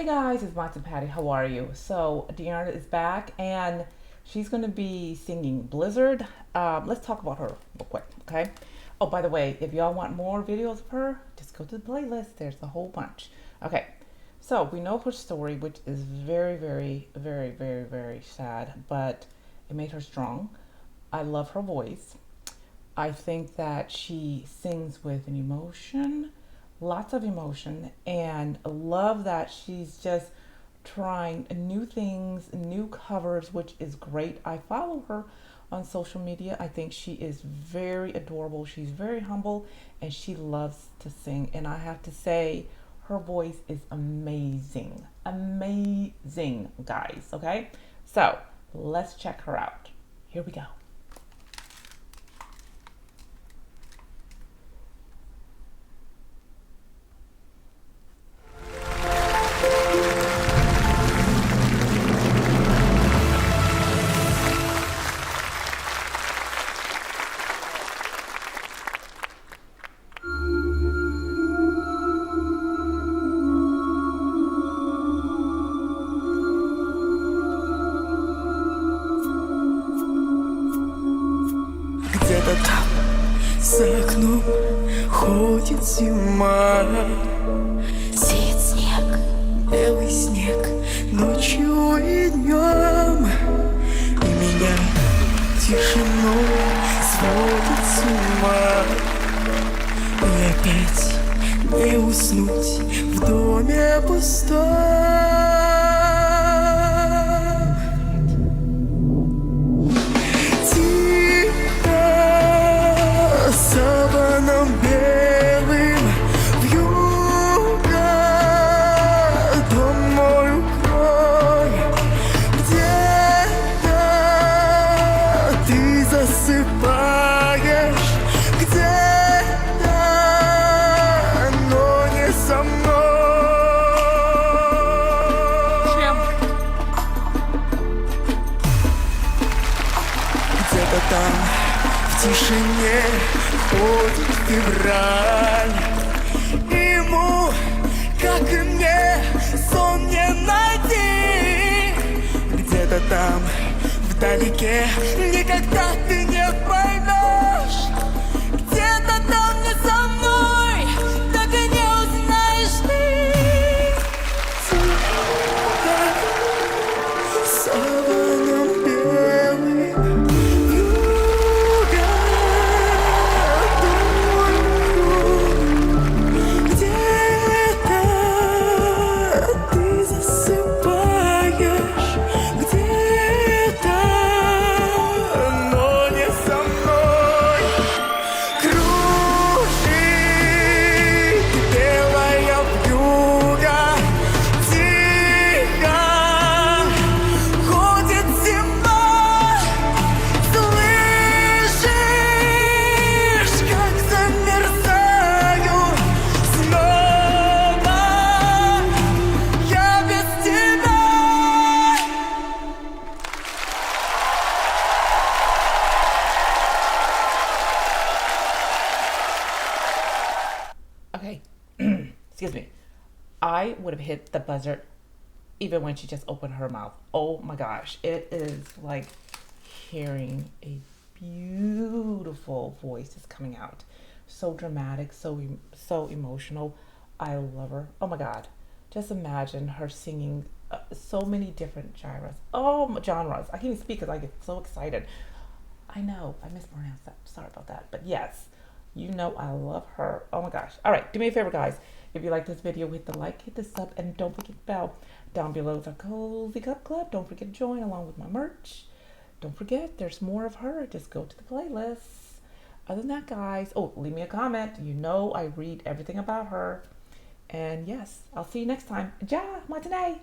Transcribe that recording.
Guys, it's Masterpeice. How are you? So Deanna is back and she's going to be singing Blizzard. Let's talk about her real quick, okay? Oh, by the way, if y'all want more videos of her, just go to the playlist. There's a whole bunch. Okay, so we know her story, which is very sad, but it made her strong. I love her voice. I think that she sings with an emotion, lots of emotion, and I love that she's just trying new things, new covers, which is great. I follow her on social media. I think she is very adorable. She's very humble and she loves to sing. And I have to say, her voice is amazing. Amazing, guys. Okay? So let's check her out. Here we go. Где-то там, за окном, ходит зима. Сеет снег, белый снег, ночью и днем. И меня тишиной сводит с ума. И опять не уснуть в доме пустом. Саваном белым вьюга, дом мой укрой. Где-то ты засыпаешь, где-то, но не со мной. Где-то там в тишине ходит февраль. Ему, как и мне, сон не найти. Где-то там, вдалеке, никогда ты не поймешь. Где-то там не со мной, так и не узнаешь ты. Саваном белым вьюга, где-то ты засыпаешь, где-то, но не со мной. Кружит белая вьюга, тихо ходит зима. Слышишь, как замерзаю снова я без тебя. Okay, excuse me. I would have hit the buzzer even when she just opened her mouth. Oh my gosh, it is like hearing a beautiful voice is coming out. So dramatic, so emotional. I love her. Oh my God, just imagine her singing so many different genres. I can't even speak because I get so excited. I know I mispronounced that. Sorry about that. But yes, you know I love her. Oh my gosh. All right, do me a favor, guys. If you like this video, hit the like, hit the sub, and don't forget the bell. Down below is our Cozy Cup Club. Don't forget to join along with my merch. Don't forget, there's more of her. Just go to the playlist. Other than that, guys, oh, leave me a comment. You know I read everything about her. And yes, I'll see you next time. Ja, matinee.